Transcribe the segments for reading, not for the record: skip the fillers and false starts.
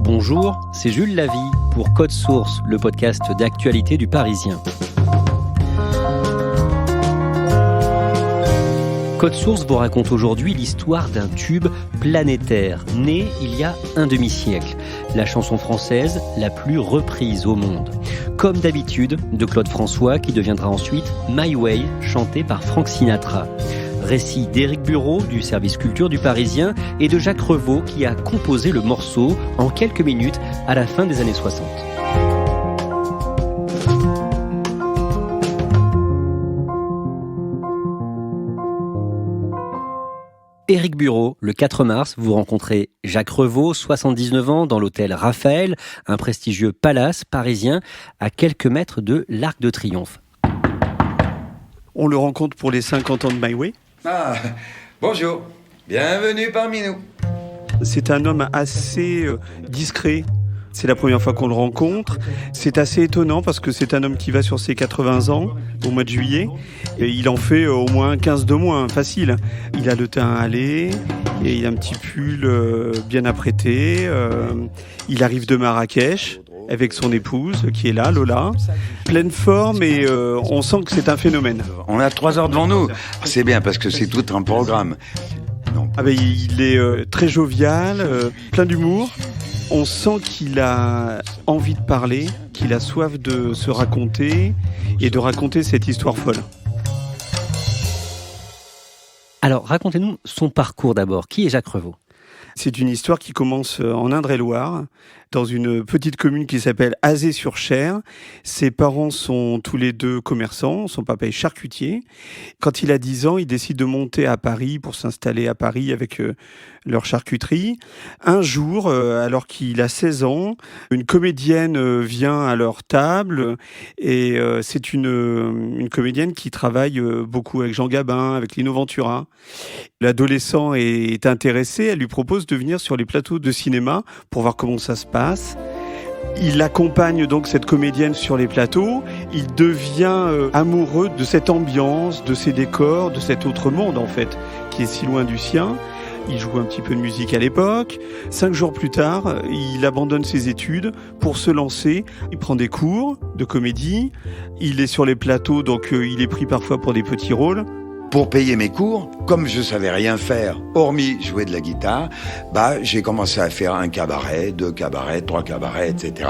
Bonjour, c'est Jules Lavie pour Code Source, le podcast d'actualité du Parisien. Code Source vous raconte aujourd'hui l'histoire d'un tube planétaire, né il y a un demi-siècle. La chanson française la plus reprise au monde. Comme d'habitude, de Claude François qui deviendra ensuite My Way, chanté par Frank Sinatra. Récit d'Éric Bureau du service culture du Parisien et de Jacques Revaux qui a composé le morceau en quelques minutes à la fin des années 60. Éric Bureau, le 4 mars, vous rencontrez Jacques Revaux, 79 ans, dans l'hôtel Raphaël, un prestigieux palace parisien à quelques mètres de l'Arc de Triomphe. On le rencontre pour les 50 ans de My Way. Ah, bonjour, bienvenue parmi nous. C'est un homme assez discret. C'est la première fois qu'on le rencontre. C'est assez étonnant parce que c'est un homme qui va sur ses 80 ans au mois de juillet. Et il en fait au moins 15 de moins, facile. Il a le teint hâlé et il a un petit pull bien apprêté. Il arrive de Marrakech avec son épouse qui est là, Lola. Pleine forme et on sent que c'est un phénomène. On a 3 heures devant nous. C'est bien parce que c'est tout un programme. Non. Ah ben, il est très jovial, plein d'humour. On sent qu'il a envie de parler, qu'il a soif de se raconter et de raconter cette histoire folle. Alors, racontez-nous son parcours d'abord. Qui est Jacques Revaux ? C'est une histoire qui commence en Indre-et-Loire, dans une petite commune qui s'appelle Azé-sur-Cher. Ses parents sont tous les deux commerçants, son papa est charcutier. Quand il a 10 ans, il décide de monter à Paris pour s'installer à Paris avec leur charcuterie. Un jour, alors qu'il a 16 ans, une comédienne vient à leur table et c'est une comédienne qui travaille beaucoup avec Jean Gabin, avec Lino Ventura. L'adolescent est intéressé, elle lui propose de venir sur les plateaux de cinéma pour voir comment ça se passe. Il accompagne donc cette comédienne sur les plateaux. Il devient amoureux de cette ambiance, de ces décors, de cet autre monde en fait, qui est si loin du sien. Il joue un petit peu de musique à l'époque. 5 jours plus tard, il abandonne ses études pour se lancer. Il prend des cours de comédie. Il est sur les plateaux, donc il est pris parfois pour des petits rôles. Pour payer mes cours, comme je savais rien faire, hormis jouer de la guitare, j'ai commencé à faire un cabaret, 2 cabarets, 3 cabarets, etc.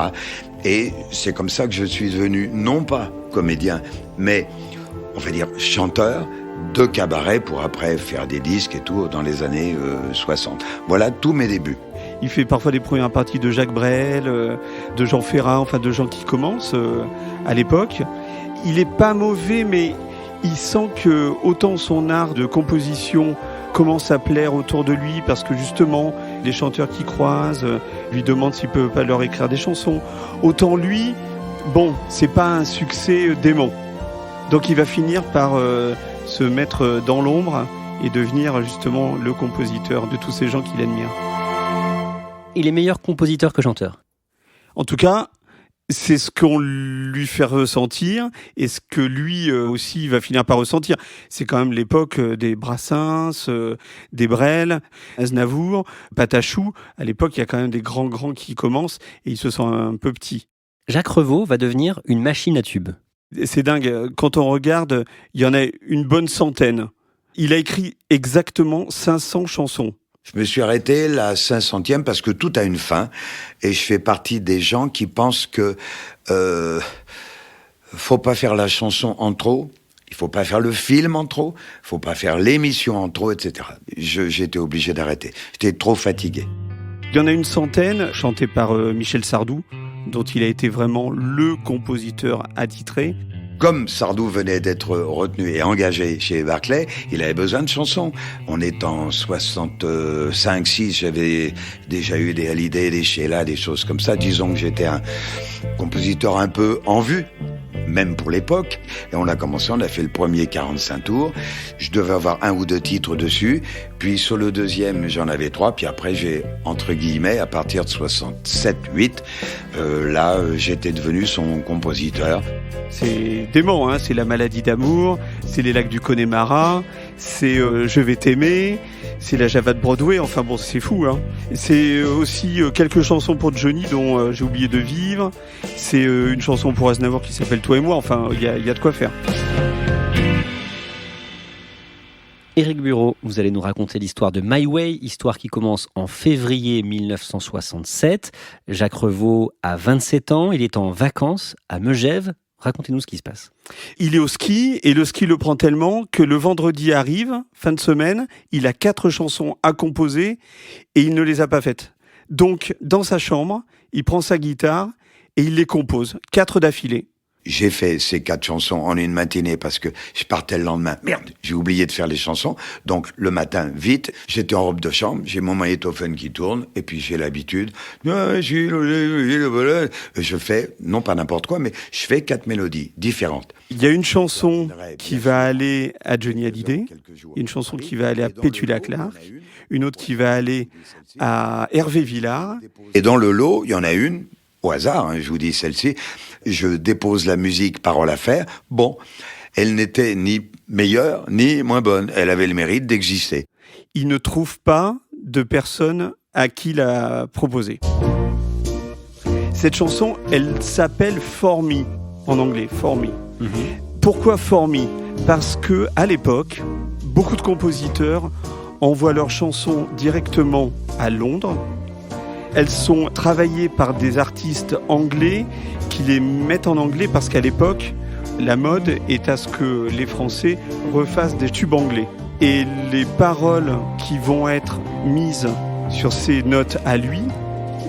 Et c'est comme ça que je suis devenu, non pas comédien, mais, on va dire, chanteur de cabaret pour après faire des disques et tout dans les années 60. Voilà tous mes débuts. Il fait parfois des premières parties de Jacques Brel, de Jean Ferrat, enfin de gens qui commencent à l'époque. Il est pas mauvais, mais il sent que autant son art de composition commence à plaire autour de lui parce que justement les chanteurs qui croisent lui demandent s'il peut pas leur écrire des chansons. Autant lui, c'est pas un succès dément. Donc il va finir par se mettre dans l'ombre et devenir justement le compositeur de tous ces gens qu'il admire. Il est meilleur compositeur que chanteur. En tout cas, c'est ce qu'on lui fait ressentir et ce que lui aussi va finir par ressentir. C'est quand même l'époque des Brassens, des Brel, Aznavour, Patachou. À l'époque, il y a quand même des grands qui commencent et il se sent un peu petit. Jacques Revaux va devenir une machine à tubes. C'est dingue. Quand on regarde, il y en a une bonne centaine. Il a écrit exactement 500 chansons. Je me suis arrêté la 500e parce que tout a une fin et je fais partie des gens qui pensent que faut pas faire la chanson en trop, il faut pas faire le film en trop, faut pas faire l'émission en trop, etc. J'étais obligé d'arrêter. J'étais trop fatigué. Il y en a une centaine chantées par Michel Sardou, dont il a été vraiment le compositeur attitré. Comme Sardou venait d'être retenu et engagé chez Barclay, il avait besoin de chansons. On est en 65-6, j'avais déjà eu des Hallyday, des Sheila, des choses comme ça. Disons que j'étais un compositeur un peu en vue, même pour l'époque. Et on a commencé, on a fait le premier 45 tours. Je devais avoir 1 ou 2 titres dessus. Puis sur le deuxième, j'en avais 3. Puis après, j'ai, entre guillemets, à partir de 67-8, j'étais devenu son compositeur. C'est dément, hein, c'est La maladie d'amour, c'est Les lacs du Connemara, c'est Je vais t'aimer, c'est la Java de Broadway, enfin bon, c'est fou, hein. C'est aussi quelques chansons pour Johnny dont j'ai oublié de vivre. C'est une chanson pour Aznavour qui s'appelle Toi et moi, enfin, il y a de quoi faire. Éric Bureau, vous allez nous raconter l'histoire de My Way, histoire qui commence en février 1967. Jacques Revaux a 27 ans, il est en vacances à Megève. Racontez-nous ce qui se passe. Il est au ski et le ski le prend tellement que le vendredi arrive, fin de semaine, il a 4 chansons à composer et il ne les a pas faites. Donc, dans sa chambre, il prend sa guitare et il les compose, 4 d'affilée. J'ai fait ces 4 chansons en une matinée parce que je partais le lendemain. Merde, j'ai oublié de faire les chansons. Donc, le matin, vite, j'étais en robe de chambre, j'ai mon magnétophone qui tourne, et puis j'ai l'habitude. Je fais, non pas n'importe quoi, mais je fais 4 mélodies différentes. Il y a une chanson qui va aller à Johnny Hallyday, une chanson qui va aller à Petula Clark, une autre qui va aller à Hervé Villard. Et dans le lot, il y en a une, au hasard, hein, je vous dis celle-ci, je dépose la musique Parole à faire. Bon, elle n'était ni meilleure ni moins bonne. Elle avait le mérite d'exister. Il ne trouve pas de personne à qui la proposer. Cette chanson, elle s'appelle For Me, en anglais, For Me. Pourquoi For Me ? Parce que à l'époque, beaucoup de compositeurs envoient leurs chansons directement à Londres. Elles sont travaillées par des artistes anglais qui les mettent en anglais parce qu'à l'époque, la mode est à ce que les Français refassent des tubes anglais. Et les paroles qui vont être mises sur ces notes à lui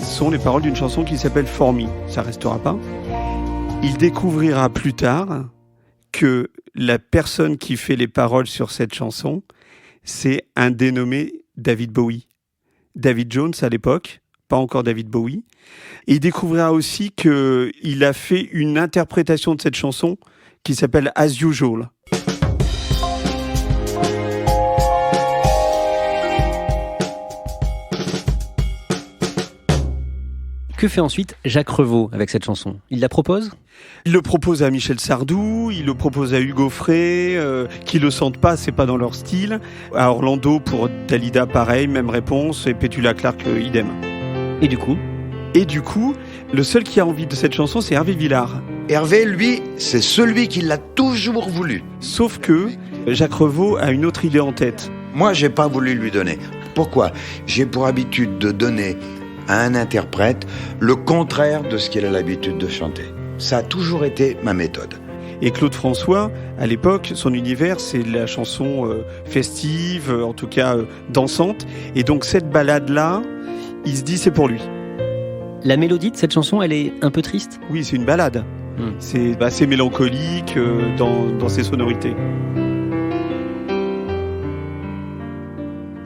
sont les paroles d'une chanson qui s'appelle For Me. Ça restera pas. Il découvrira plus tard que la personne qui fait les paroles sur cette chanson, c'est un dénommé David Bowie. David Jones à l'époque, pas encore David Bowie. Et il découvrira aussi qu'il a fait une interprétation de cette chanson qui s'appelle As Usual. Que fait ensuite Jacques Revaux avec cette chanson ? Il la propose ? Il le propose à Michel Sardou, il le propose à Hugo Frey, qui le sentent pas, c'est pas dans leur style. À Orlando pour Dalida, pareil, même réponse, et Petula Clark, idem. Et du coup, le seul qui a envie de cette chanson, c'est Hervé Villard. Hervé, lui, c'est celui qui l'a toujours voulu. Sauf que Jacques Revaux a une autre idée en tête. Moi, j'ai pas voulu lui donner. Pourquoi ? J'ai pour habitude de donner à un interprète le contraire de ce qu'il a l'habitude de chanter. Ça a toujours été ma méthode. Et Claude François, à l'époque, son univers, c'est la chanson festive, en tout cas dansante. Et donc cette balade-là, il se dit c'est pour lui. la mélodie de cette chanson, elle est un peu triste ? Oui, c'est une balade. C'est assez mélancolique dans ses sonorités.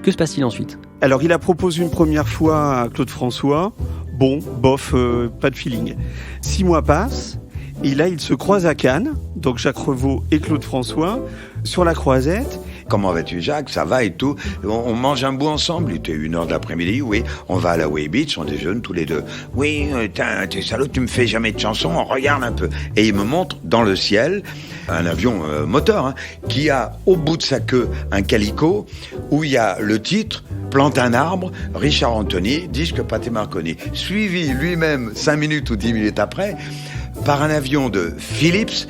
Que se passe-t-il ensuite ? Alors, il la propose une première fois à Claude François. Bon, bof, pas de feeling. 6 mois passent, et là, ils se croisent à Cannes, donc Jacques Revaux et Claude François, sur la croisette. Comment vas-tu, Jacques? Ça va et tout? On mange un bout ensemble. Il était 1h de l'après-midi, oui. On va à la Way Beach, on déjeune tous les deux. Oui, t'es salaud, tu me fais jamais de chansons, on regarde un peu. Et il me montre dans le ciel un avion moteur, hein, qui a au bout de sa queue un calicot où il y a le titre Plante un arbre, Richard Anthony, disque Pathé Marconi. Suivi lui-même 5 minutes ou 10 minutes après par un avion de Philips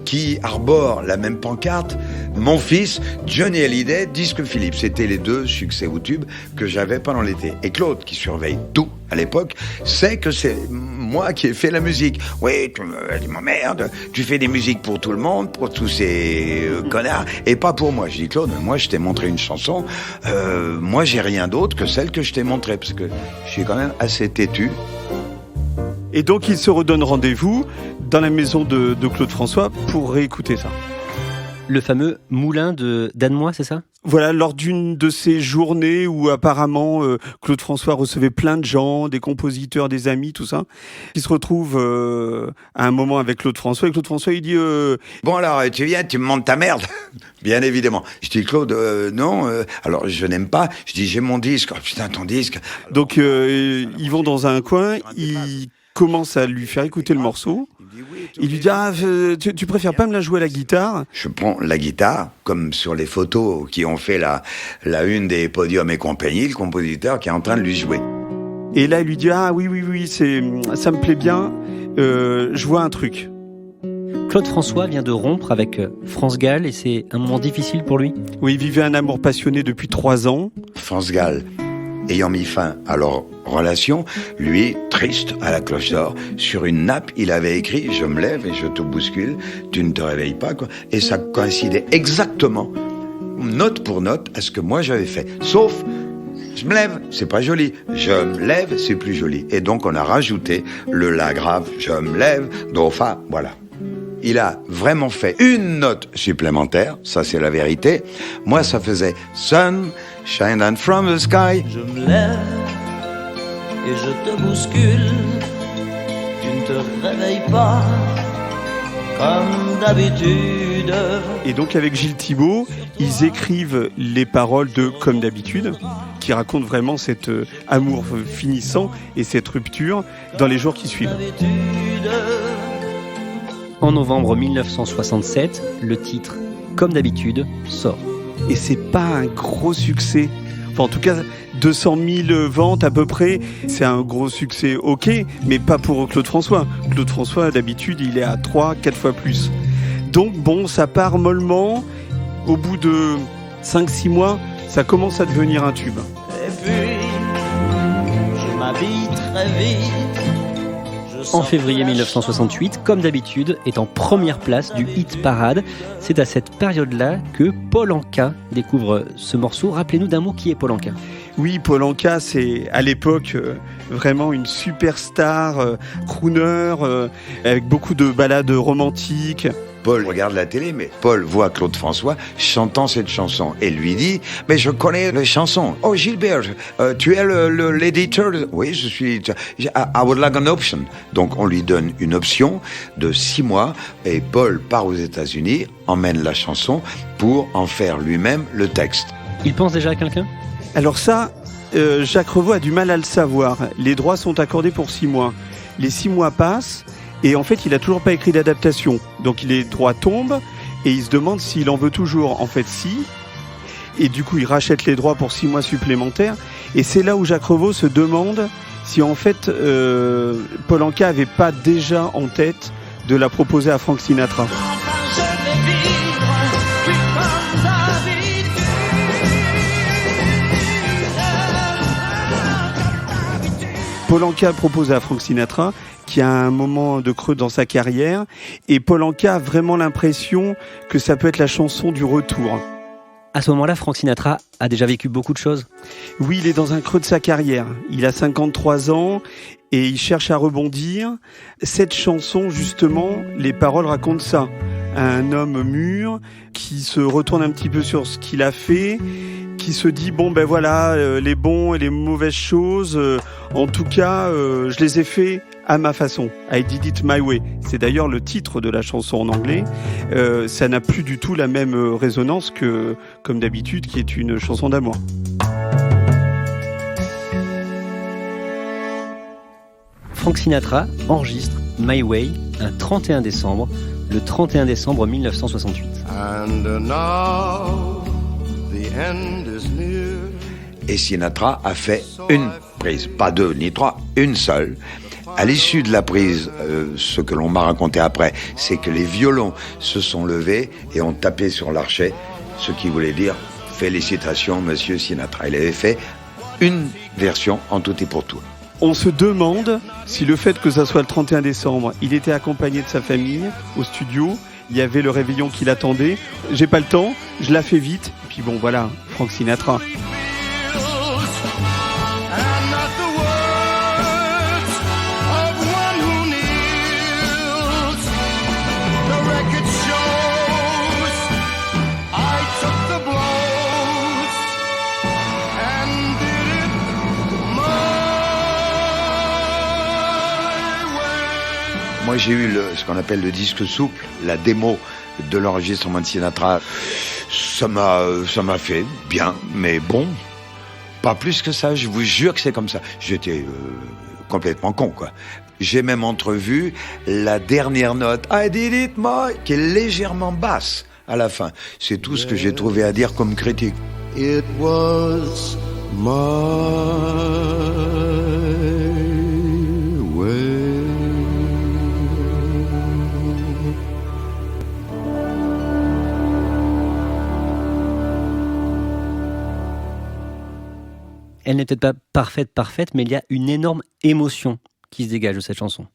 qui arbore la même pancarte, mon fils, Johnny Hallyday, disque Philips. C'était les 2 succès au tube que j'avais pendant l'été. Et Claude, qui surveille tout à l'époque, sait que c'est moi qui ai fait la musique. Oui, tu m'emmerdes, tu fais des musiques pour tout le monde, pour tous ces connards, et pas pour moi. Je dis, Claude, moi je t'ai montré une chanson, moi j'ai rien d'autre que celle que je t'ai montrée, parce que je suis quand même assez têtu. Et donc, ils se redonnent rendez-vous dans la maison de Claude François pour réécouter ça. Le fameux moulin de Dannemois, c'est ça ? Voilà, lors d'une de ces journées où apparemment Claude François recevait plein de gens, des compositeurs, des amis, tout ça, il se retrouve à un moment avec Claude François, et Claude François, il dit Bon alors, tu viens, tu me montres ta merde. Bien évidemment. Je dis, Claude, non, alors je n'aime pas. Je dis, j'ai mon disque. Oh putain, ton disque. Donc, ils vont dans un coin, ils commencent à lui faire écouter le morceau. Il lui dit tu préfères pas me la jouer à la guitare? Je prends la guitare, comme sur les photos qui ont fait la une des podiums et compagnie, le compositeur qui est en train de lui jouer. Et là, il lui dit oui, ça me plaît bien, je vois un truc. Claude François vient de rompre avec France Gall et c'est un moment difficile pour lui. Oui, il vivait un amour passionné depuis 3 ans. France Gall, ayant mis fin à leur relation, lui, triste à la cloche d'or, sur une nappe, il avait écrit « Je me lève et je te bouscule, tu ne te réveilles pas ». Et ça coïncidait exactement, note pour note, à ce que moi j'avais fait. Sauf, je me lève, c'est pas joli. Je me lève, c'est plus joli. Et donc on a rajouté le la grave, je me lève, do, fa, voilà. Il a vraiment fait une note supplémentaire, ça c'est la vérité. Moi ça faisait « Sun, shine down from the sky ». Je me lève et je te bouscule, tu ne te réveilles pas comme d'habitude. Et donc avec Gilles Thibault, ils écrivent les paroles de Comme d'habitude, qui racontent vraiment cet amour finissant et cette rupture dans les jours qui suivent. En novembre 1967, le titre Comme d'habitude sort. Et c'est pas un gros succès. Enfin, en tout cas, 200 000 ventes à peu près, c'est un gros succès, ok, mais pas pour Claude François. Claude François, d'habitude, il est à 3-4 fois plus. Donc bon, ça part mollement. Au bout de 5-6 mois, ça commence à devenir un tube. Et puis, je m'habille très vite. En février 1968, Comme d'habitude, est en première place du hit parade. C'est à cette période-là que Paul Anka découvre ce morceau. Rappelez-nous d'un mot, qui est Paul Anka? Oui, Paul Anka, c'est à l'époque vraiment une superstar, crooner, avec beaucoup de ballades romantiques. Paul regarde la télé, mais Paul voit Claude François chantant cette chanson et lui dit « Mais je connais les chansons. Oh Gilbert, tu es l'éditeur ?»« Oui, je suis... I would like an option. » Donc on lui donne une option de 6 mois et Paul part aux États-Unis, emmène la chanson pour en faire lui-même le texte. Il pense déjà à quelqu'un? Alors ça, Jacques Revaux a du mal à le savoir. Les droits sont accordés pour 6 mois. Les 6 mois passent. Et en fait, il n'a toujours pas écrit d'adaptation. Donc les droits tombent et il se demande s'il en veut toujours. En fait, si. Et du coup, il rachète les droits pour 6 mois supplémentaires. Et c'est là où Jacques Revaux se demande si en fait Paul Anka n'avait pas déjà en tête de la proposer à Frank Sinatra. Paul Anka propose à Frank Sinatra, qui a un moment de creux dans sa carrière, et Paul Anka a vraiment l'impression que ça peut être la chanson du retour. À ce moment-là, Frank Sinatra a déjà vécu beaucoup de choses. Oui, il est dans un creux de sa carrière. Il a 53 ans et il cherche à rebondir. Cette chanson, justement, les paroles racontent ça. Un homme mûr qui se retourne un petit peu sur ce qu'il a fait, qui se dit bon ben voilà, les bons et les mauvaises choses, en tout cas je les ai fait à ma façon. I did it my way. C'est d'ailleurs le titre de la chanson en anglais. Ça n'a plus du tout la même résonance que Comme d'habitude, qui est une chanson d'amour. Frank Sinatra enregistre My Way un 31 décembre, le 31 décembre 1968. And now the end is near. Et Sinatra a fait une prise, pas 2 ni 3, une seule. À l'issue de la prise, ce que l'on m'a raconté après, c'est que les violons se sont levés et ont tapé sur l'archet, ce qui voulait dire « Félicitations, monsieur Sinatra ». Il avait fait une version en tout et pour tout. On se demande si le fait que ça soit le 31 décembre, il était accompagné de sa famille au studio, il y avait le réveillon qui l'attendait. J'ai pas le temps, je la fais vite. Puis bon, voilà, Frank Sinatra. Moi, j'ai eu ce qu'on appelle le disque souple, la démo de l'enregistrement de Sinatra. Ça m'a fait bien, mais bon, pas plus que ça. Je vous jure que c'est comme ça. J'étais complètement con, quoi. J'ai même entrevu la dernière note, I did it, Mike, qui est légèrement basse à la fin. C'est tout ce que j'ai trouvé à dire comme critique. It was my way. Elle n'est peut-être pas parfaite, mais il y a une énorme émotion qui se dégage de cette chanson.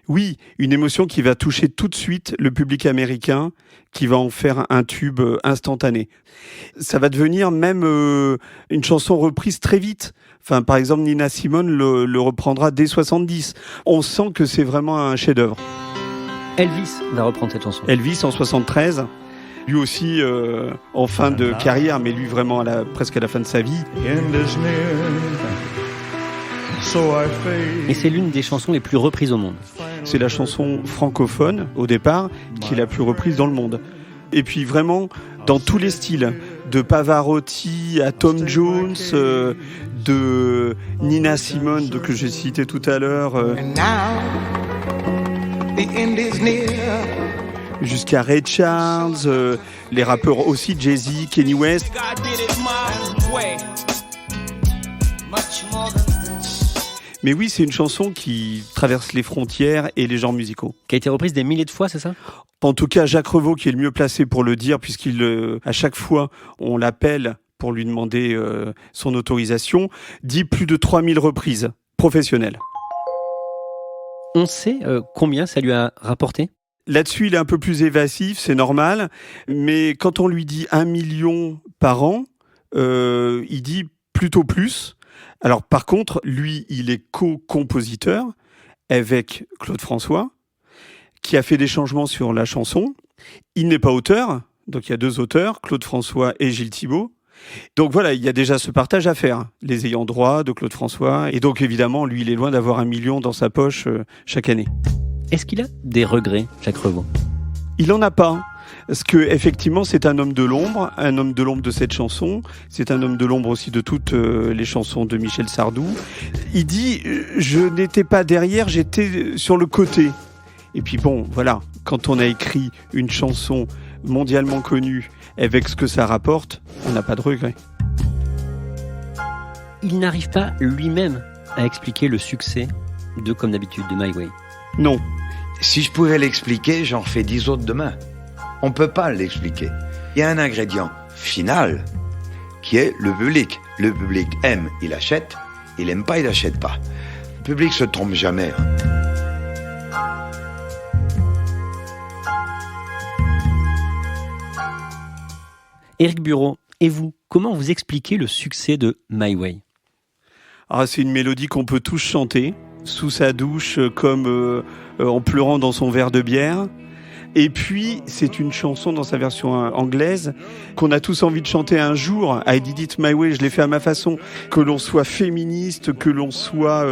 Oui, une émotion qui va toucher tout de suite le public américain, qui va en faire un tube instantané. Ça va devenir même une chanson reprise très vite. Enfin, par exemple, Nina Simone le reprendra dès 70. On sent que c'est vraiment un chef-d'œuvre. Elvis va reprendre cette chanson. Elvis en 73, lui aussi en fin de carrière, mais lui vraiment presque à la fin de sa vie. Et c'est l'une des chansons les plus reprises au monde. C'est la chanson francophone, au départ, qui est la plus reprise dans le monde. Et puis vraiment, dans tous les styles, de Pavarotti à Tom Jones, de Nina Simone, que j'ai cité tout à l'heure, jusqu'à Ray Charles, les rappeurs aussi, Jay-Z, Kanye West. Mais oui, c'est une chanson qui traverse les frontières et les genres musicaux. Qui a été reprise des milliers de fois, c'est ça ? En tout cas, Jacques Revaux, qui est le mieux placé pour le dire, puisqu'il, à chaque fois, on l'appelle pour lui demander son autorisation, dit plus de 3000 reprises professionnelles. On sait combien ça lui a rapporté ? Là-dessus, il est un peu plus évasif, c'est normal. Mais quand on lui dit 1 million par an, il dit plutôt plus. Alors par contre, lui, il est co-compositeur avec Claude François, qui a fait des changements sur la chanson. Il n'est pas auteur, donc il y a 2 auteurs, Claude François et Gilles Thibault. Donc voilà, il y a déjà ce partage à faire, les ayants droit de Claude François. Et donc évidemment, lui, il est loin d'avoir 1 million dans sa poche chaque année. Est-ce qu'il a des regrets, Jacques Revaux ? Il n'en a pas. Parce que effectivement, c'est un homme de l'ombre de cette chanson. C'est un homme de l'ombre aussi de toutes les chansons de Michel Sardou. Il dit « Je n'étais pas derrière, j'étais sur le côté ». Et puis bon, voilà, quand on a écrit une chanson mondialement connue avec ce que ça rapporte, on n'a pas de regret. Il n'arrive pas lui-même à expliquer le succès de Comme d'habitude, de My Way. Non. Si je pouvais l'expliquer, j'en refais 10 autres demain. On ne peut pas l'expliquer. Il y a un ingrédient final qui est le public. Le public aime, il achète. Il n'aime pas, il n'achète pas. Le public se trompe jamais. Éric Bureau, et vous, comment vous expliquez le succès de My Way ? Alors, c'est une mélodie qu'on peut tous chanter, sous sa douche, comme en pleurant dans son verre de bière. Et puis, c'est une chanson dans sa version anglaise qu'on a tous envie de chanter un jour. I did it my way, je l'ai fait à ma façon. Que l'on soit féministe, que l'on soit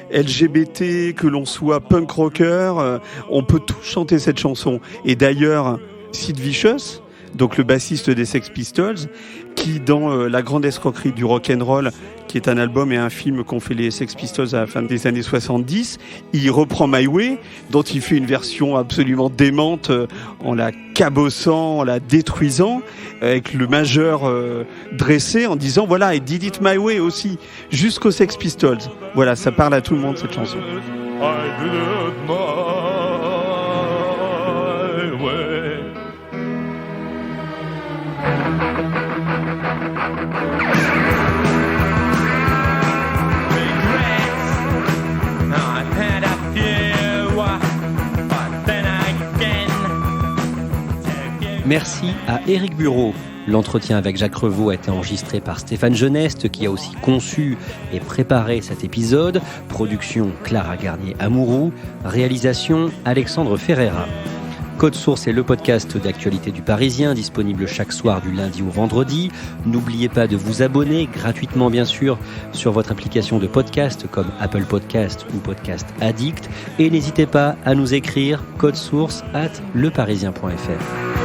LGBT, que l'on soit punk rocker, on peut tous chanter cette chanson. Et d'ailleurs, Sid Vicious, donc le bassiste des Sex Pistols, qui dans La Grande Escroquerie du Rock'n'Roll, qui est un album et un film qu'ont fait les Sex Pistols à la fin des années 70, il reprend My Way, dont il fait une version absolument démente en la cabossant, en la détruisant, avec le majeur dressé en disant voilà, I did it my way aussi, jusqu'aux Sex Pistols. Voilà, ça parle à tout le monde cette chanson. I did it my way. Merci à Éric Bureau. L'entretien avec Jacques Revaux a été enregistré par Stéphane Geneste, qui a aussi conçu et préparé cet épisode. Production Clara Garnier-Amouroux. Réalisation Alexandre Ferreira. Code Source est le podcast d'actualité du Parisien, disponible chaque soir du lundi au vendredi. N'oubliez pas de vous abonner gratuitement, bien sûr, sur votre application de podcast comme Apple Podcast ou Podcast Addict. Et n'hésitez pas à nous écrire codesource@leparisien.fr.